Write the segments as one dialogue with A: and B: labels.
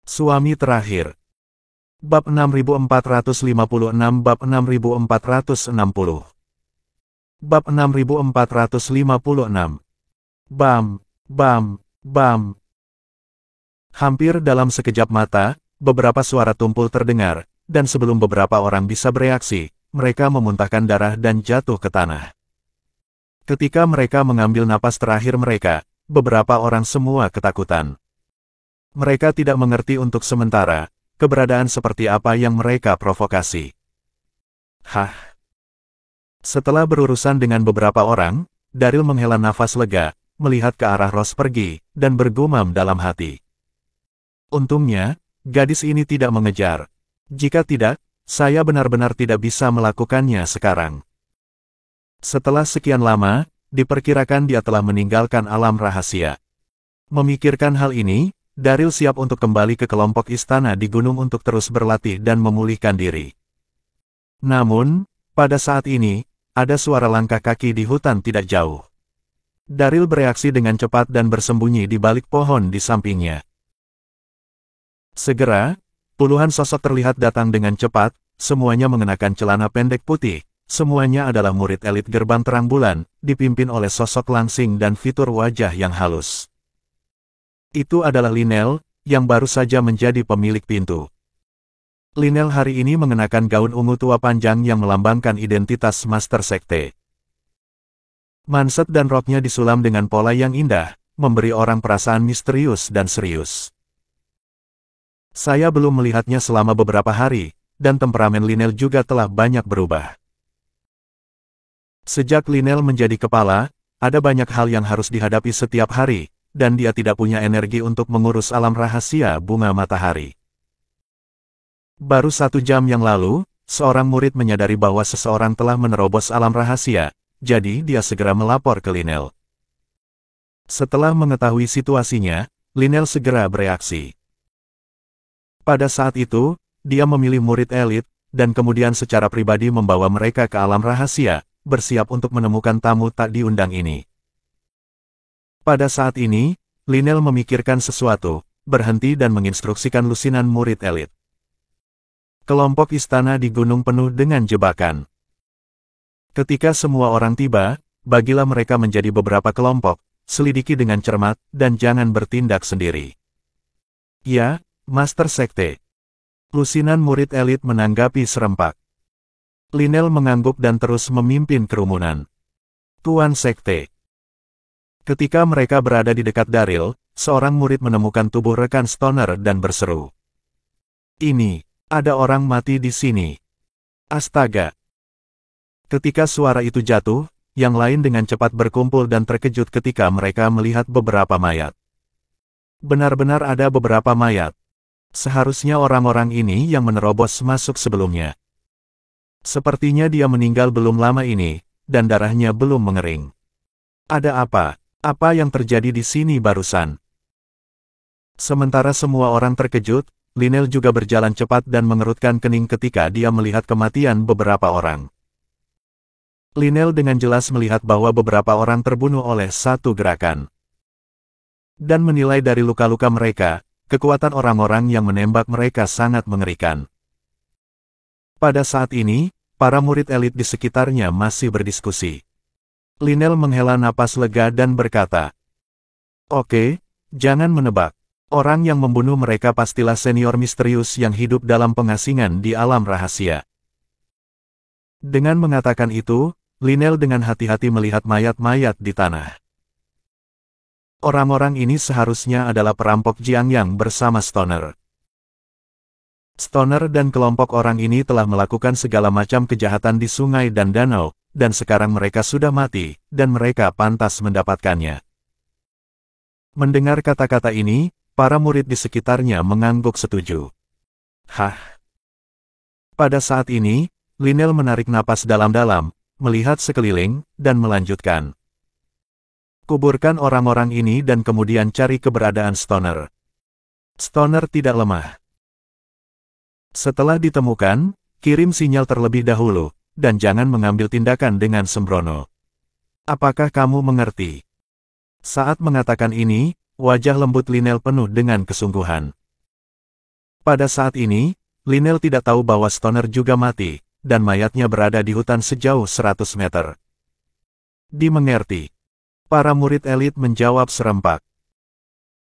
A: Suami terakhir. Bab 6456 Bab 6460 Bab 6456 Bam, bam, bam. Hampir dalam sekejap mata, beberapa suara tumpul terdengar, dan sebelum beberapa orang bisa bereaksi, mereka memuntahkan darah dan jatuh ke tanah. Ketika mereka mengambil napas terakhir mereka, beberapa orang semua ketakutan. Mereka tidak mengerti untuk sementara, keberadaan seperti apa yang mereka provokasi. Hah? Setelah berurusan dengan beberapa orang, Daryl menghela nafas lega, melihat ke arah Rose pergi, dan bergumam dalam hati. Untungnya, gadis ini tidak mengejar. Jika tidak, saya benar-benar tidak bisa melakukannya sekarang. Setelah sekian lama, diperkirakan dia telah meninggalkan alam rahasia. Memikirkan hal ini, Daryl siap untuk kembali ke kelompok istana di gunung untuk terus berlatih dan memulihkan diri. Namun, pada saat ini, ada suara langkah kaki di hutan tidak jauh. Daryl bereaksi dengan cepat dan bersembunyi di balik pohon di sampingnya. Segera, puluhan sosok terlihat datang dengan cepat, semuanya mengenakan celana pendek putih, semuanya adalah murid elit gerbang terang bulan, dipimpin oleh sosok langsing dan fitur wajah yang halus. Itu adalah Lynel, yang baru saja menjadi pemilik pintu. Lynel hari ini mengenakan gaun ungu tua panjang yang melambangkan identitas Master Sekte. Manset dan roknya disulam dengan pola yang indah, memberi orang perasaan misterius dan serius. Saya belum melihatnya selama beberapa hari, dan temperamen Lynel juga telah banyak berubah. Sejak Lynel menjadi kepala, ada banyak hal yang harus dihadapi setiap hari, dan dia tidak punya energi untuk mengurus alam rahasia bunga matahari. Baru 1 jam yang lalu, seorang murid menyadari bahwa seseorang telah menerobos alam rahasia, jadi dia segera melapor ke Lynel. Setelah mengetahui situasinya, Lynel segera bereaksi. Pada saat itu, dia memilih murid elit, dan kemudian secara pribadi membawa mereka ke alam rahasia, bersiap untuk menemukan tamu tak diundang ini. Pada saat ini, Lynel memikirkan sesuatu, berhenti dan menginstruksikan lusinan murid elit. Kelompok istana di gunung penuh dengan jebakan. Ketika semua orang tiba, bagilah mereka menjadi beberapa kelompok, selidiki dengan cermat, dan jangan bertindak sendiri. Ya, Master Sekte. Lusinan murid elit menanggapi serempak. Lynel mengangguk dan terus memimpin kerumunan. Tuan Sekte. Ketika mereka berada di dekat Daryl, seorang murid menemukan tubuh rekan Stoner dan berseru. Ini, ada orang mati di sini. Astaga. Ketika suara itu jatuh, yang lain dengan cepat berkumpul dan terkejut ketika mereka melihat beberapa mayat. Benar-benar ada beberapa mayat. Seharusnya orang-orang ini yang menerobos masuk sebelumnya. Sepertinya dia meninggal belum lama ini, dan darahnya belum mengering. Ada apa? Apa yang terjadi di sini barusan? Sementara semua orang terkejut, Lynel juga berjalan cepat dan mengerutkan kening ketika dia melihat kematian beberapa orang. Lynel dengan jelas melihat bahwa beberapa orang terbunuh oleh satu gerakan. Dan menilai dari luka-luka mereka, kekuatan orang-orang yang menembak mereka sangat mengerikan. Pada saat ini, para murid elit di sekitarnya masih berdiskusi. Lynel menghela napas lega dan berkata, "Oke, jangan menebak. Orang yang membunuh mereka pastilah senior misterius yang hidup dalam pengasingan di alam rahasia." Dengan mengatakan itu, Lynel dengan hati-hati melihat mayat-mayat di tanah. Orang-orang ini seharusnya adalah perampok Jiangyang bersama Stoner. Stoner dan kelompok orang ini telah melakukan segala macam kejahatan di sungai dan danau, dan sekarang mereka sudah mati, dan mereka pantas mendapatkannya. Mendengar kata-kata ini, para murid di sekitarnya mengangguk setuju. Hah? Pada saat ini, Lynel menarik napas dalam-dalam, melihat sekeliling, dan melanjutkan. Kuburkan orang-orang ini dan kemudian cari keberadaan Stoner. Stoner tidak lemah. Setelah ditemukan, kirim sinyal terlebih dahulu, dan jangan mengambil tindakan dengan sembrono. Apakah kamu mengerti? Saat mengatakan ini, wajah lembut Lynel penuh dengan kesungguhan. Pada saat ini, Lynel tidak tahu bahwa Stoner juga mati, dan mayatnya berada di hutan sejauh 100 meter. Dimengerti. Para murid elit menjawab serempak.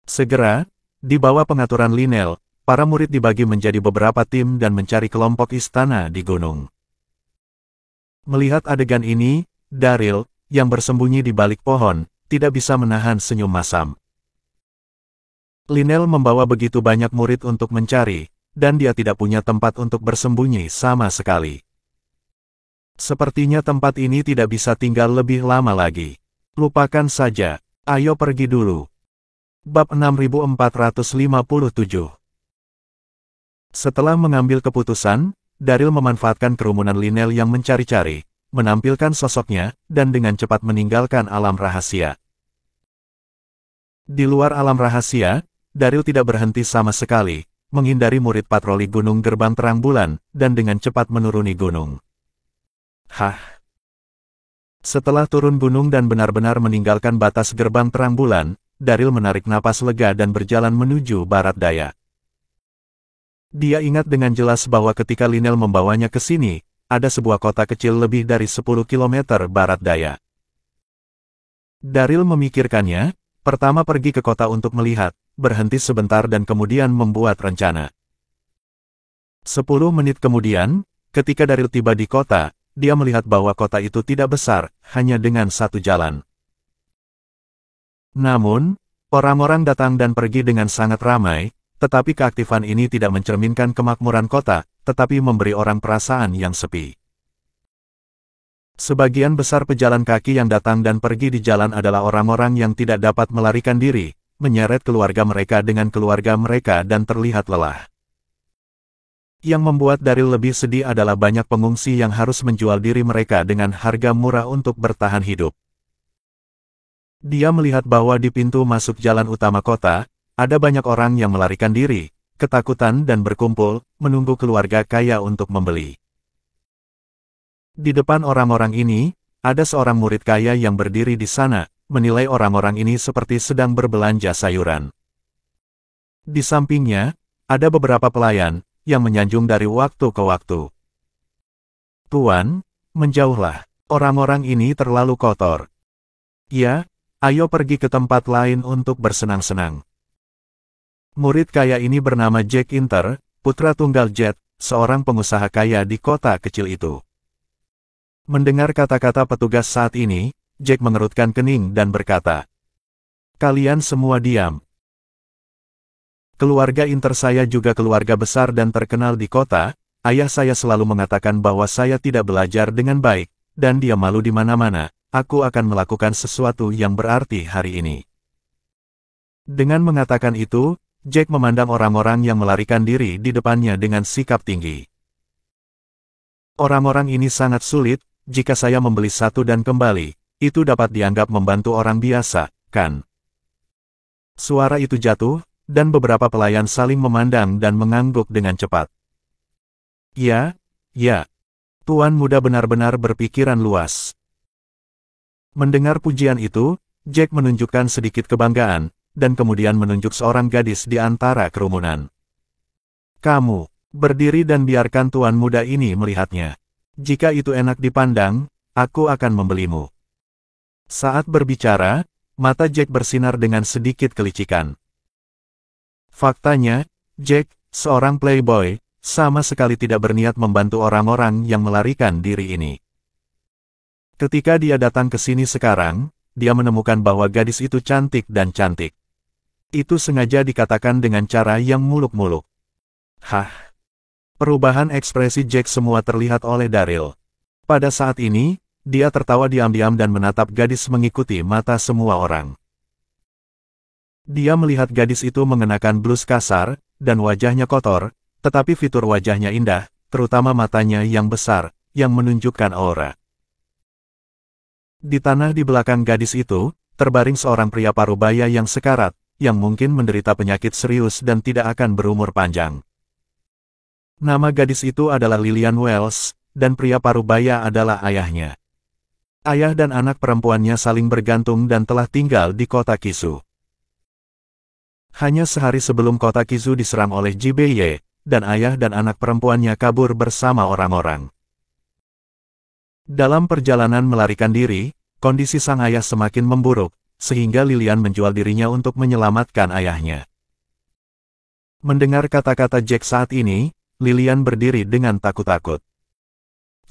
A: Segera, di bawah pengaturan Lynel, para murid dibagi menjadi beberapa tim dan mencari kelompok istana di gunung. Melihat adegan ini, Daryl, yang bersembunyi di balik pohon, tidak bisa menahan senyum masam. Lynel membawa begitu banyak murid untuk mencari, dan dia tidak punya tempat untuk bersembunyi sama sekali. Sepertinya tempat ini tidak bisa tinggal lebih lama lagi. Lupakan saja, ayo pergi dulu. Bab 6457. Setelah mengambil keputusan, Daryl memanfaatkan kerumunan Lynel yang mencari-cari, menampilkan sosoknya, dan dengan cepat meninggalkan alam rahasia. Di luar alam rahasia, Daryl tidak berhenti sama sekali, menghindari murid patroli gunung gerbang terang bulan, dan dengan cepat menuruni gunung. Setelah turun gunung dan benar-benar meninggalkan batas gerbang terang bulan, Daryl menarik napas lega dan berjalan menuju barat daya. Dia ingat dengan jelas bahwa ketika Lynel membawanya ke sini, ada sebuah kota kecil lebih dari 10 km barat daya. Daryl memikirkannya, pertama pergi ke kota untuk melihat, berhenti sebentar dan kemudian membuat rencana. 10 menit kemudian, ketika Daryl tiba di kota, dia melihat bahwa kota itu tidak besar, hanya dengan satu jalan. Namun, orang-orang datang dan pergi dengan sangat ramai, tetapi keaktifan ini tidak mencerminkan kemakmuran kota, tetapi memberi orang perasaan yang sepi. Sebagian besar pejalan kaki yang datang dan pergi di jalan adalah orang-orang yang tidak dapat melarikan diri, menyeret keluarga mereka dengan keluarga mereka dan terlihat lelah. Yang membuat Daryl lebih sedih adalah banyak pengungsi yang harus menjual diri mereka dengan harga murah untuk bertahan hidup. Dia melihat bahwa di pintu masuk jalan utama kota, ada banyak orang yang melarikan diri, ketakutan dan berkumpul, menunggu keluarga kaya untuk membeli. Di depan orang-orang ini, ada seorang murid kaya yang berdiri di sana, menilai orang-orang ini seperti sedang berbelanja sayuran. Di sampingnya, ada beberapa pelayan, yang menyanjung dari waktu ke waktu. Tuan, menjauhlah, orang-orang ini terlalu kotor. Ya, ayo pergi ke tempat lain untuk bersenang-senang. Murid kaya ini bernama Jack Inter, putra tunggal Jet, seorang pengusaha kaya di kota kecil itu. Mendengar kata-kata petugas saat ini, Jack mengerutkan kening dan berkata, "Kalian semua diam. Keluarga Inter saya juga keluarga besar dan terkenal di kota. Ayah saya selalu mengatakan bahwa saya tidak belajar dengan baik, dan dia malu di mana-mana. Aku akan melakukan sesuatu yang berarti hari ini." Dengan mengatakan itu, Jack memandang orang-orang yang melarikan diri di depannya dengan sikap tinggi. "Orang-orang ini sangat sulit, jika saya membeli satu dan kembali, itu dapat dianggap membantu orang biasa, kan?" Suara itu jatuh, dan beberapa pelayan saling memandang dan mengangguk dengan cepat. Ya, Tuan muda benar-benar berpikiran luas." Mendengar pujian itu, Jack menunjukkan sedikit kebanggaan, dan kemudian menunjuk seorang gadis di antara kerumunan. "Kamu, berdiri dan biarkan tuan muda ini melihatnya. Jika itu enak dipandang, aku akan membelimu." Saat berbicara, mata Jack bersinar dengan sedikit kelicikan. Faktanya, Jack, seorang playboy, sama sekali tidak berniat membantu orang-orang yang melarikan diri ini. Ketika dia datang ke sini sekarang, dia menemukan bahwa gadis itu cantik dan cantik. Itu sengaja dikatakan dengan cara yang muluk-muluk. Perubahan ekspresi Jack semua terlihat oleh Daryl. Pada saat ini, dia tertawa diam-diam dan menatap gadis mengikuti mata semua orang. Dia melihat gadis itu mengenakan blus kasar, dan wajahnya kotor, tetapi fitur wajahnya indah, terutama matanya yang besar, yang menunjukkan aura. Di tanah di belakang gadis itu, terbaring seorang pria parubaya yang sekarat, yang mungkin menderita penyakit serius dan tidak akan berumur panjang. Nama gadis itu adalah Lillian Wells, dan pria parubaya adalah ayahnya. Ayah dan anak perempuannya saling bergantung dan telah tinggal di kota Kisu. Hanya sehari sebelum kota Kizu diserang oleh JBY, dan ayah dan anak perempuannya kabur bersama orang-orang. Dalam perjalanan melarikan diri, kondisi sang ayah semakin memburuk, sehingga Lilian menjual dirinya untuk menyelamatkan ayahnya. Mendengar kata-kata Jack saat ini, Lilian berdiri dengan takut-takut.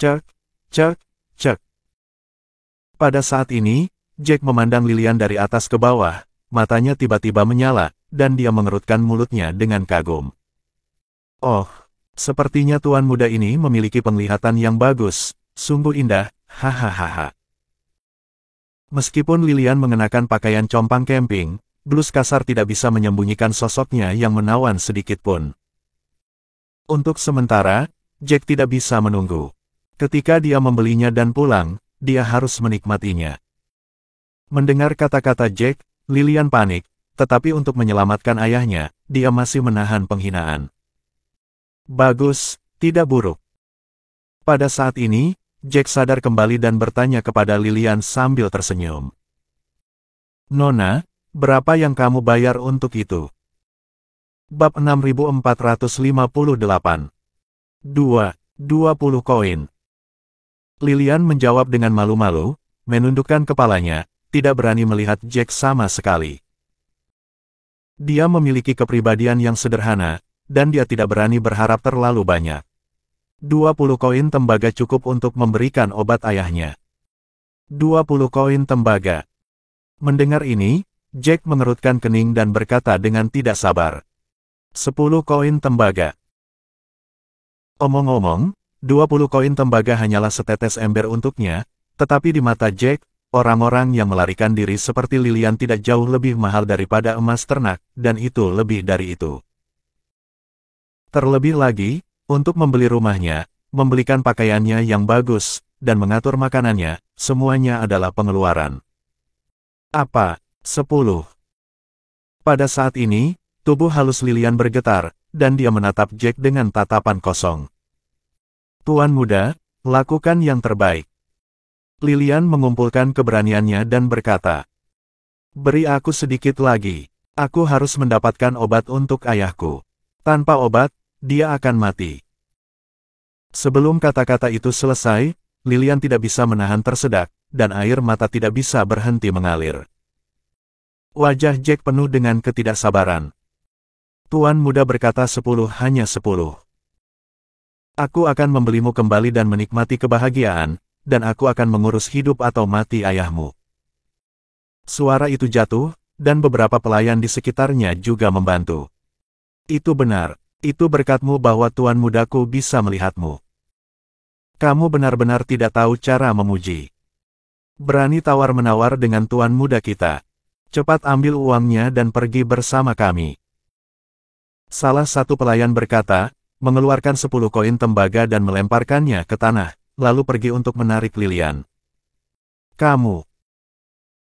A: Cek, cek, cek. Pada saat ini, Jack memandang Lilian dari atas ke bawah, matanya tiba-tiba menyala, dan dia mengerutkan mulutnya dengan kagum. Oh, sepertinya tuan muda ini memiliki penglihatan yang bagus, sungguh indah, hahaha. Meskipun Lilian mengenakan pakaian compang camping, blus kasar tidak bisa menyembunyikan sosoknya yang menawan sedikit pun. Untuk sementara, Jack tidak bisa menunggu. Ketika dia membelinya dan pulang, dia harus menikmatinya. Mendengar kata-kata Jack, Lilian panik, tetapi untuk menyelamatkan ayahnya, dia masih menahan penghinaan. Bagus, tidak buruk. Pada saat ini, Jack sadar kembali dan bertanya kepada Lilian sambil tersenyum. Nona, berapa yang kamu bayar untuk itu? Bab 6458. 20 koin. Lilian menjawab dengan malu-malu, menundukkan kepalanya, tidak berani melihat Jack sama sekali. Dia memiliki kepribadian yang sederhana, dan dia tidak berani berharap terlalu banyak. 20 koin tembaga cukup untuk memberikan obat ayahnya. 20 koin tembaga. Mendengar ini, Jack mengerutkan kening dan berkata dengan tidak sabar. 10 koin tembaga. Omong-omong, 20 koin tembaga hanyalah setetes ember untuknya, tetapi di mata Jack, orang-orang yang melarikan diri seperti Lilian tidak jauh lebih mahal daripada emas ternak, dan itu lebih dari itu. Terlebih lagi, untuk membeli rumahnya, membelikan pakaiannya yang bagus, dan mengatur makanannya, semuanya adalah pengeluaran. Apa? 10. Pada saat ini, tubuh halus Lilian bergetar, dan dia menatap Jack dengan tatapan kosong. Tuan muda, lakukan yang terbaik. Lilian mengumpulkan keberaniannya dan berkata, beri aku sedikit lagi. Aku harus mendapatkan obat untuk ayahku. Tanpa obat, dia akan mati. Sebelum kata-kata itu selesai, Lilian tidak bisa menahan tersedak, dan air mata tidak bisa berhenti mengalir. Wajah Jack penuh dengan ketidaksabaran. Tuan muda berkata 10 hanya 10. Aku akan membelimu kembali dan menikmati kebahagiaan, dan aku akan mengurus hidup atau mati ayahmu. Suara itu jatuh, dan beberapa pelayan di sekitarnya juga membantu. Itu benar, itu berkatmu bahwa tuan mudaku bisa melihatmu. Kamu benar-benar tidak tahu cara memuji. Berani tawar-menawar dengan tuan muda kita. Cepat ambil uangnya dan pergi bersama kami. Salah satu pelayan berkata, mengeluarkan 10 koin tembaga dan melemparkannya ke tanah, lalu pergi untuk menarik Lilian. Kamu.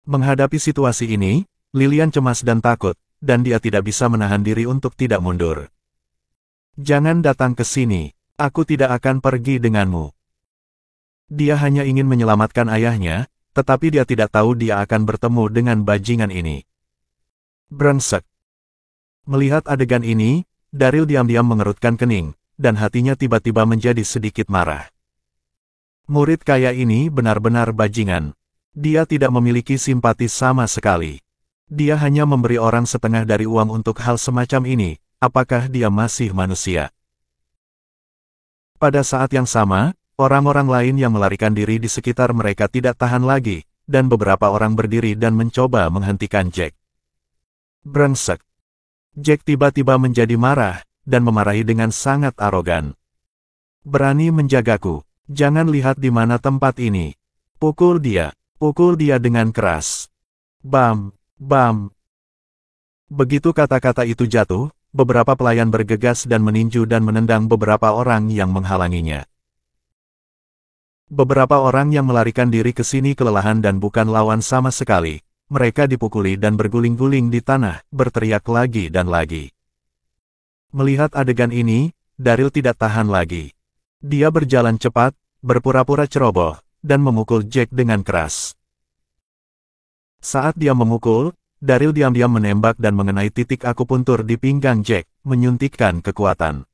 A: Menghadapi situasi ini, Lilian cemas dan takut, dan dia tidak bisa menahan diri untuk tidak mundur. Jangan datang ke sini, aku tidak akan pergi denganmu. Dia hanya ingin menyelamatkan ayahnya, tetapi dia tidak tahu dia akan bertemu dengan bajingan ini. Brengsek. Melihat adegan ini, Daryl diam-diam mengerutkan kening, dan hatinya tiba-tiba menjadi sedikit marah. Murid kaya ini benar-benar bajingan. Dia tidak memiliki simpati sama sekali. Dia hanya memberi orang setengah dari uang untuk hal semacam ini, apakah dia masih manusia? Pada saat yang sama, orang-orang lain yang melarikan diri di sekitar mereka tidak tahan lagi, dan beberapa orang berdiri dan mencoba menghentikan Jack. Brengsek. Jack tiba-tiba menjadi marah, dan memarahi dengan sangat arogan. Berani menjagaku, jangan lihat di mana tempat ini. Pukul dia dengan keras. Bam, bam. Begitu kata-kata itu jatuh, beberapa pelayan bergegas dan meninju dan menendang beberapa orang yang menghalanginya. Beberapa orang yang melarikan diri ke sini kelelahan dan bukan lawan sama sekali. Mereka dipukuli dan berguling-guling di tanah, berteriak lagi dan lagi. Melihat adegan ini, Daryl tidak tahan lagi. Dia berjalan cepat, berpura-pura ceroboh, dan memukul Jack dengan keras. Saat dia memukul, Daryl diam-diam menembak dan mengenai titik akupuntur di pinggang Jack, menyuntikkan kekuatan.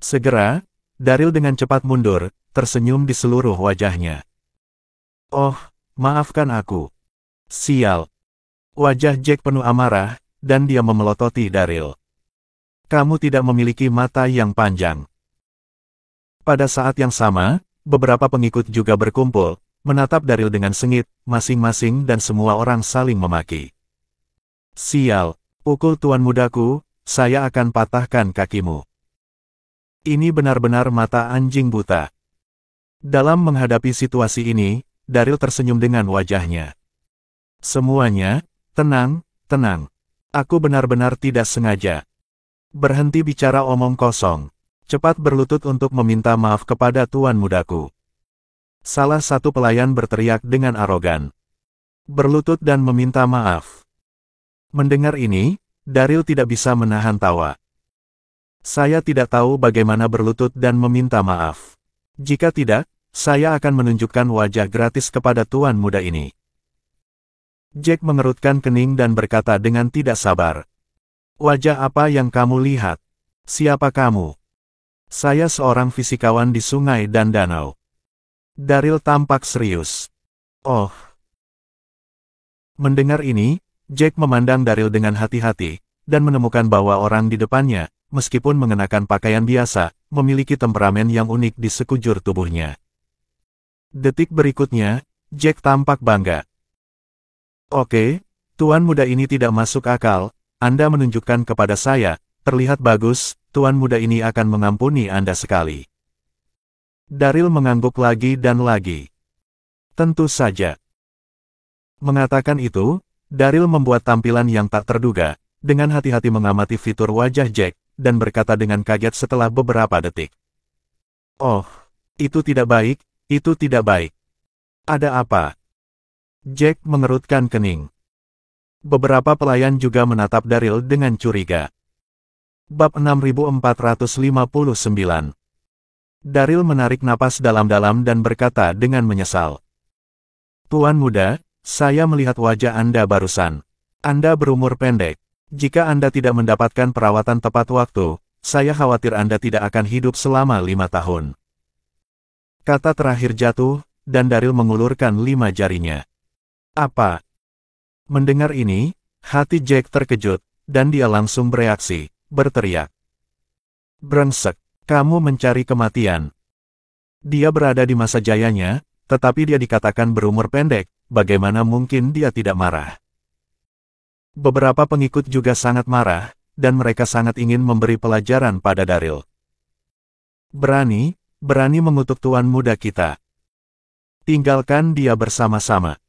A: Segera, Daryl dengan cepat mundur, tersenyum di seluruh wajahnya. Oh, maafkan aku. Sial. Wajah Jack penuh amarah, dan dia memelototi Daryl. Kamu tidak memiliki mata yang panjang. Pada saat yang sama, beberapa pengikut juga berkumpul, menatap Daryl dengan sengit, masing-masing dan semua orang saling memaki. Sial, pukul tuan mudaku, saya akan patahkan kakimu. Ini benar-benar mata anjing buta. Dalam menghadapi situasi ini, Daryl tersenyum dengan wajahnya. Semuanya, tenang, tenang. Aku benar-benar tidak sengaja. Berhenti bicara omong kosong. Cepat berlutut untuk meminta maaf kepada tuan mudaku. Salah satu pelayan berteriak dengan arogan. Berlutut dan meminta maaf. Mendengar ini, Daryl tidak bisa menahan tawa. Saya tidak tahu bagaimana berlutut dan meminta maaf. Jika tidak, saya akan menunjukkan wajah gratis kepada tuan muda ini. Jack mengerutkan kening dan berkata dengan tidak sabar. Wajah apa yang kamu lihat? Siapa kamu? Saya seorang fisikawan di sungai dan danau. Daryl tampak serius. Oh. Mendengar ini, Jack memandang Daryl dengan hati-hati, dan menemukan bahwa orang di depannya, meskipun mengenakan pakaian biasa, memiliki temperamen yang unik di sekujur tubuhnya. Detik berikutnya, Jack tampak bangga. Oke, tuan muda ini tidak masuk akal, Anda menunjukkan kepada saya, terlihat bagus, tuan muda ini akan mengampuni Anda sekali. Daryl mengangguk lagi dan lagi. Tentu saja. Mengatakan itu, Daryl membuat tampilan yang tak terduga, dengan hati-hati mengamati fitur wajah Jack, dan berkata dengan kaget setelah beberapa detik. Oh, itu tidak baik, itu tidak baik. Ada apa? Jack mengerutkan kening. Beberapa pelayan juga menatap Daryl dengan curiga. Bab 6459. Daryl menarik napas dalam-dalam dan berkata dengan menyesal. Tuan muda, saya melihat wajah Anda barusan. Anda berumur pendek. Jika Anda tidak mendapatkan perawatan tepat waktu, saya khawatir Anda tidak akan hidup selama 5 tahun. Kata terakhir jatuh, dan Daryl mengulurkan 5 jarinya. Apa? Mendengar ini, hati Jack terkejut, dan dia langsung bereaksi, berteriak. Brengsek, kamu mencari kematian. Dia berada di masa jayanya, tetapi dia dikatakan berumur pendek, bagaimana mungkin dia tidak marah? Beberapa pengikut juga sangat marah, dan mereka sangat ingin memberi pelajaran pada Daryl. Berani mengutuk tuan muda kita. Tinggalkan dia bersama-sama.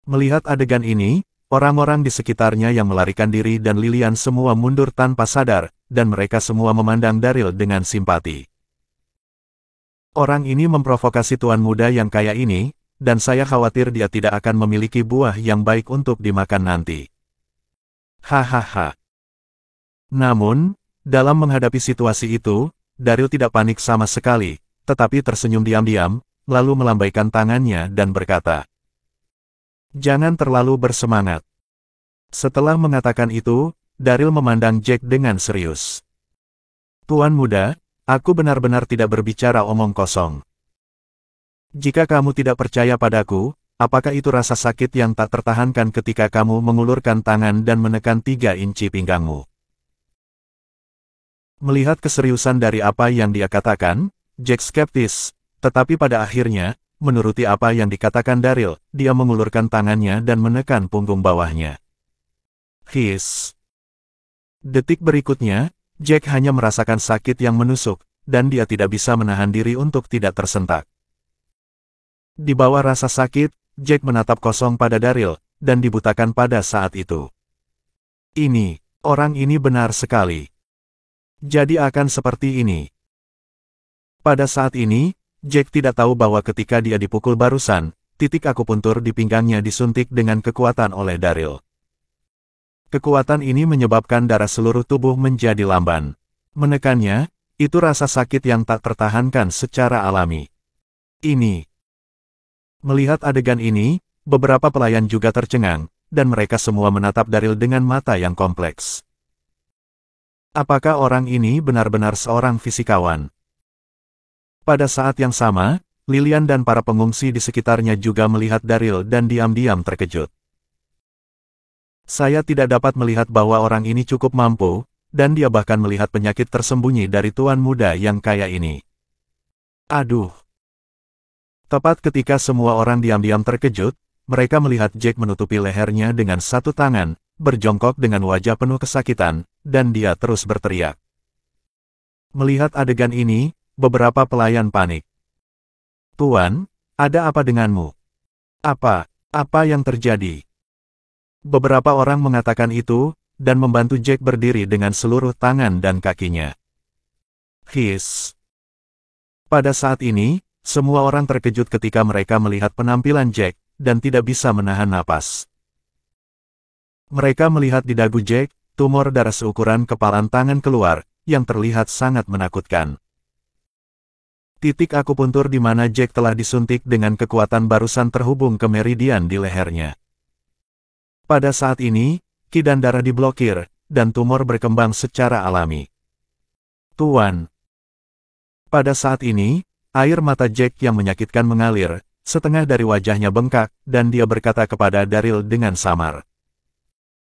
A: Melihat adegan ini, orang-orang di sekitarnya yang melarikan diri dan Lilian semua mundur tanpa sadar, dan mereka semua memandang Daryl dengan simpati. Orang ini memprovokasi tuan muda yang kaya ini, dan saya khawatir dia tidak akan memiliki buah yang baik untuk dimakan nanti. Hahaha. Namun, dalam menghadapi situasi itu, Daryl tidak panik sama sekali, tetapi tersenyum diam-diam, lalu melambaikan tangannya dan berkata, Jangan terlalu bersemangat. Setelah mengatakan itu, Daryl memandang Jack dengan serius. Tuan muda, aku benar-benar tidak berbicara omong kosong. Jika kamu tidak percaya padaku, apakah itu rasa sakit yang tak tertahankan ketika kamu mengulurkan tangan dan menekan 3 inci pinggangmu? Melihat keseriusan dari apa yang dia katakan, Jack skeptis, tetapi pada akhirnya, menuruti apa yang dikatakan Daryl, dia mengulurkan tangannya dan menekan punggung bawahnya. Hiss. Detik berikutnya, Jack hanya merasakan sakit yang menusuk, dan dia tidak bisa menahan diri untuk tidak tersentak. Di bawah rasa sakit, Jack menatap kosong pada Daryl, dan dibutakan pada saat itu. Orang ini benar sekali. Jadi akan seperti ini. Pada saat ini, Jack tidak tahu bahwa ketika dia dipukul barusan, titik akupuntur di pinggangnya disuntik dengan kekuatan oleh Daryl. Kekuatan ini menyebabkan darah seluruh tubuh menjadi lamban. Menekannya, itu rasa sakit yang tak tertahankan secara alami. Melihat adegan ini, beberapa pelayan juga tercengang, dan mereka semua menatap Daryl dengan mata yang kompleks. Apakah orang ini benar-benar seorang fisikawan? Pada saat yang sama, Lilian dan para pengungsi di sekitarnya juga melihat Daryl dan diam-diam terkejut. Saya tidak dapat melihat bahwa orang ini cukup mampu, dan dia bahkan melihat penyakit tersembunyi dari tuan muda yang kaya ini. Aduh. Tepat ketika semua orang diam-diam terkejut, mereka melihat Jack menutupi lehernya dengan satu tangan, berjongkok dengan wajah penuh kesakitan, dan dia terus berteriak. Melihat adegan ini, beberapa pelayan panik. Tuan, ada apa denganmu? Apa yang terjadi? Beberapa orang mengatakan itu, dan membantu Jack berdiri dengan seluruh tangan dan kakinya. Hiss. Pada saat ini, semua orang terkejut ketika mereka melihat penampilan Jack, dan tidak bisa menahan napas. Mereka melihat di dagu Jack, tumor darah seukuran kepalan tangan keluar, yang terlihat sangat menakutkan. Titik akupuntur di mana Jack telah disuntik dengan kekuatan barusan terhubung ke meridian di lehernya. Pada saat ini, ki dan darah diblokir, dan tumor berkembang secara alami. Tuan. Pada saat ini, air mata Jack yang menyakitkan mengalir, setengah dari wajahnya bengkak, dan dia berkata kepada Daryl dengan samar.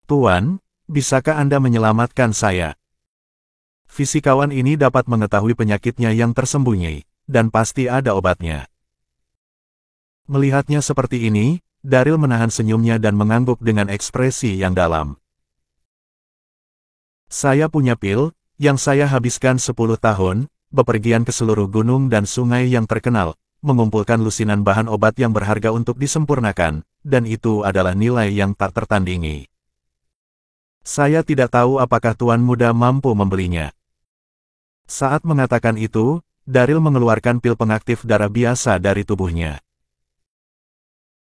A: Tuan, bisakah Anda menyelamatkan saya? Fisikawan ini dapat mengetahui penyakitnya yang tersembunyi, dan pasti ada obatnya. Melihatnya seperti ini, Daryl menahan senyumnya dan mengangguk dengan ekspresi yang dalam. Saya punya pil, yang saya habiskan 10 tahun, bepergian ke seluruh gunung dan sungai yang terkenal, mengumpulkan lusinan bahan obat yang berharga untuk disempurnakan, dan itu adalah nilai yang tak tertandingi. Saya tidak tahu apakah tuan muda mampu membelinya. Saat mengatakan itu, Daryl mengeluarkan pil pengaktif darah biasa dari tubuhnya.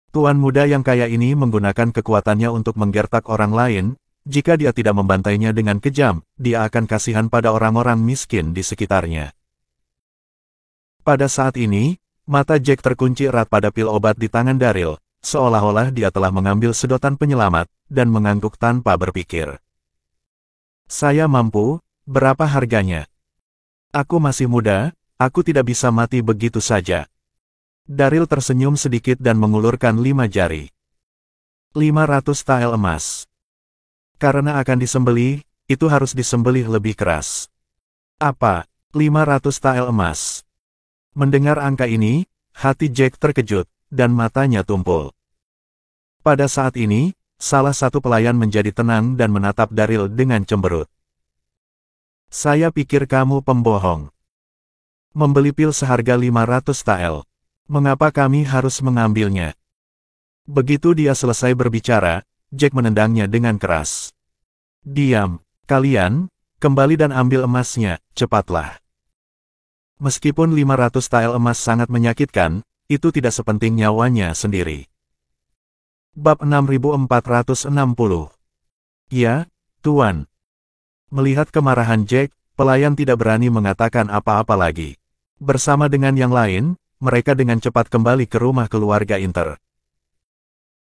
A: Tuan muda yang kaya ini menggunakan kekuatannya untuk menggertak orang lain. Jika dia tidak membantainya dengan kejam, dia akan kasihan pada orang-orang miskin di sekitarnya. Pada saat ini, mata Jack terkunci erat pada pil obat di tangan Daryl, seolah-olah dia telah mengambil sedotan penyelamat, dan mengangguk tanpa berpikir. Saya mampu, berapa harganya? Aku masih muda, aku tidak bisa mati begitu saja. Daryl tersenyum sedikit dan mengulurkan 5 jari. 500 tael emas. Karena akan disembelih, itu harus disembelih lebih keras. Apa? 500 tael emas. Mendengar angka ini, hati Jack terkejut, dan matanya tumpul. Pada saat ini, salah satu pelayan menjadi tenang dan menatap Daryl dengan cemberut. Saya pikir kamu pembohong. Membeli pil seharga 500 tael. Mengapa kami harus mengambilnya? Begitu dia selesai berbicara, Jack menendangnya dengan keras. Diam, kalian, kembali dan ambil emasnya, cepatlah. Meskipun 500 tael emas sangat menyakitkan, itu tidak sepenting nyawanya sendiri. Bab 6460. Ya, Tuan. Melihat kemarahan Jack, pelayan tidak berani mengatakan apa-apa lagi. Bersama dengan yang lain, mereka dengan cepat kembali ke rumah keluarga Inter.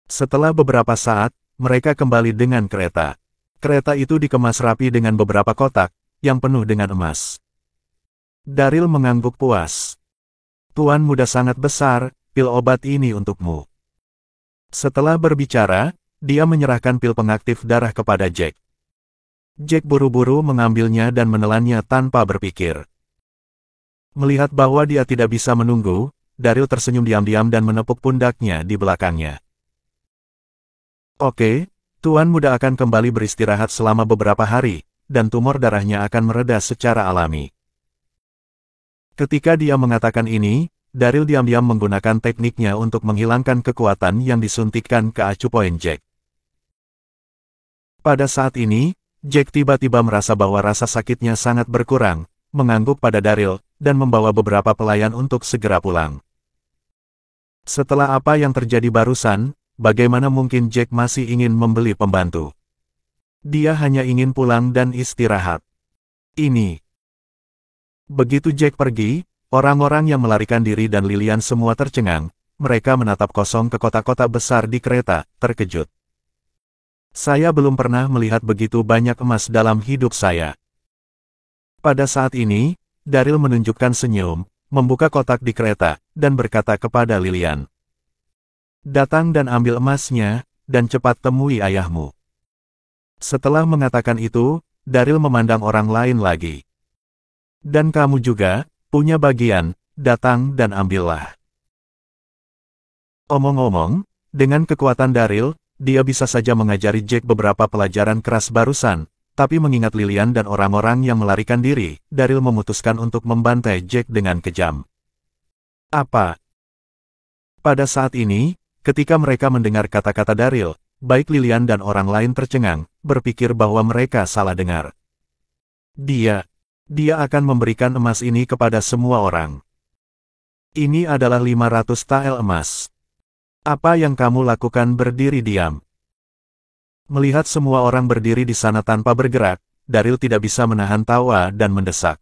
A: Setelah beberapa saat, mereka kembali dengan kereta. Kereta itu dikemas rapi dengan beberapa kotak, yang penuh dengan emas. Daryl mengangguk puas. Tuan muda sangat besar, pil obat ini untukmu. Setelah berbicara, dia menyerahkan pil pengaktif darah kepada Jack. Jack buru-buru mengambilnya dan menelannya tanpa berpikir. Melihat bahwa dia tidak bisa menunggu, Daryl tersenyum diam-diam dan menepuk pundaknya di belakangnya. Oke, tuan muda akan kembali beristirahat selama beberapa hari, dan tumor darahnya akan mereda secara alami. Ketika dia mengatakan ini, Daryl diam-diam menggunakan tekniknya untuk menghilangkan kekuatan yang disuntikkan ke acupoin Jack. Pada saat ini, Jack tiba-tiba merasa bahwa rasa sakitnya sangat berkurang, mengangguk pada Daryl, dan membawa beberapa pelayan untuk segera pulang. Setelah apa yang terjadi barusan, bagaimana mungkin Jack masih ingin membeli pembantu? Dia hanya ingin pulang dan istirahat. Ini. Begitu Jack pergi, orang-orang yang melarikan diri dan Lilian semua tercengang, mereka menatap kosong ke kotak-kotak besar di kereta, terkejut. Saya belum pernah melihat begitu banyak emas dalam hidup saya. Pada saat ini, Daryl menunjukkan senyum, membuka kotak di kereta, dan berkata kepada Lilian. Datang dan ambil emasnya, dan cepat temui ayahmu. Setelah mengatakan itu, Daryl memandang orang lain lagi. Dan kamu juga, punya bagian, datang dan ambillah. Omong-omong, dengan kekuatan Daryl, dia bisa saja mengajari Jack beberapa pelajaran keras barusan, tapi mengingat Lilian dan orang-orang yang melarikan diri, Daryl memutuskan untuk membantai Jack dengan kejam. Apa? Pada saat ini, ketika mereka mendengar kata-kata Daryl, baik Lilian dan orang lain tercengang, berpikir bahwa mereka salah dengar. Dia akan memberikan emas ini kepada semua orang. Ini adalah 500 tael emas. Apa yang kamu lakukan berdiri diam? Melihat semua orang berdiri di sana tanpa bergerak, Daryl tidak bisa menahan tawa dan mendesak.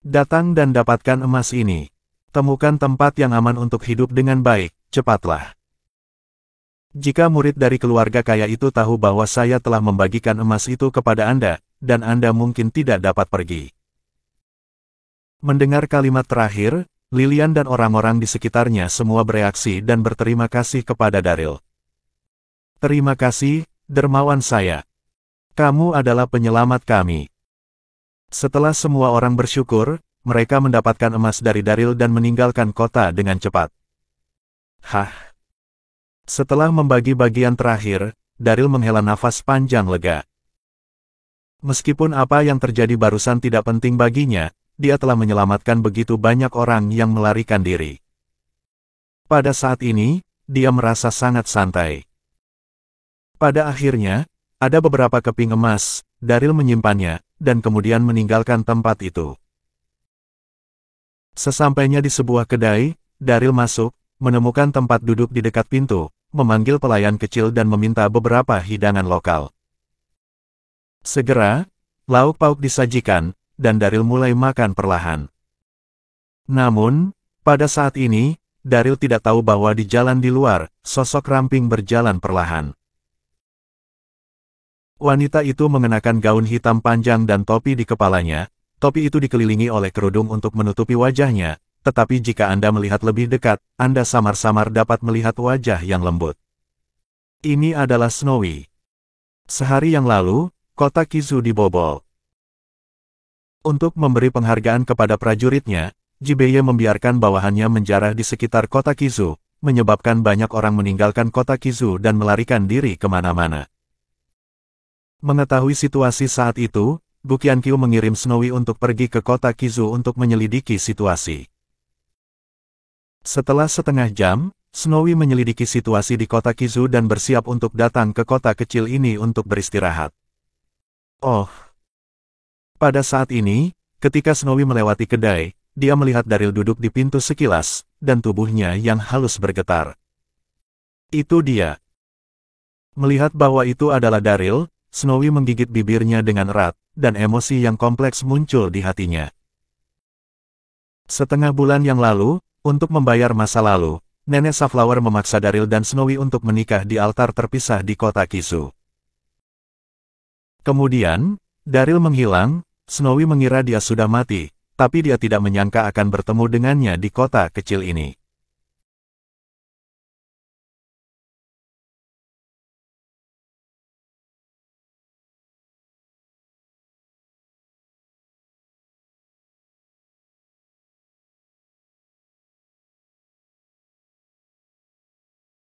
A: Datang dan dapatkan emas ini. Temukan tempat yang aman untuk hidup dengan baik, cepatlah. Jika murid dari keluarga kaya itu tahu bahwa saya telah membagikan emas itu kepada Anda, dan Anda mungkin tidak dapat pergi. Mendengar kalimat terakhir, Lilian dan orang-orang di sekitarnya semua bereaksi dan berterima kasih kepada Daryl. Terima kasih, dermawan saya. Kamu adalah penyelamat kami. Setelah semua orang bersyukur, mereka mendapatkan emas dari Daryl dan meninggalkan kota dengan cepat. Hah? Setelah membagi bagian terakhir, Daryl menghela nafas panjang lega. Meskipun apa yang terjadi barusan tidak penting baginya, dia telah menyelamatkan begitu banyak orang yang melarikan diri. Pada saat ini, dia merasa sangat santai. Pada akhirnya, ada beberapa keping emas, Daryl menyimpannya, dan kemudian meninggalkan tempat itu. Sesampainya di sebuah kedai, Daryl masuk, menemukan tempat duduk di dekat pintu, memanggil pelayan kecil dan meminta beberapa hidangan lokal. Segera, lauk pauk disajikan, dan Daryl mulai makan perlahan. Namun, pada saat ini, Daryl tidak tahu bahwa di jalan di luar, sosok ramping berjalan perlahan. Wanita itu mengenakan gaun hitam panjang dan topi di kepalanya. Topi itu dikelilingi oleh kerudung untuk menutupi wajahnya, tetapi jika Anda melihat lebih dekat, Anda samar-samar dapat melihat wajah yang lembut. Ini adalah Snowy. Sehari yang lalu, kota Kizu dibobol. Untuk memberi penghargaan kepada prajuritnya, Jibeye membiarkan bawahannya menjarah di sekitar kota Kizu, menyebabkan banyak orang meninggalkan kota Kizu dan melarikan diri kemana-mana. Mengetahui situasi saat itu, Gu Qianqiu mengirim Snowy untuk pergi ke kota Kizu untuk menyelidiki situasi. Setelah setengah jam, Snowy menyelidiki situasi di kota Kizu dan bersiap untuk datang ke kota kecil ini untuk beristirahat. Oh! Pada saat ini, ketika Snowy melewati kedai, dia melihat Daryl duduk di pintu sekilas, dan tubuhnya yang halus bergetar. Itu dia. Melihat bahwa itu adalah Daryl, Snowy menggigit bibirnya dengan erat, dan emosi yang kompleks muncul di hatinya. Setengah bulan yang lalu, untuk membayar masa lalu, Nenek Sunflower memaksa Daryl dan Snowy untuk menikah di altar terpisah di kota Kizu. Kemudian, Daryl menghilang, Snowy mengira dia sudah mati, tapi dia tidak menyangka akan bertemu dengannya di kota kecil ini.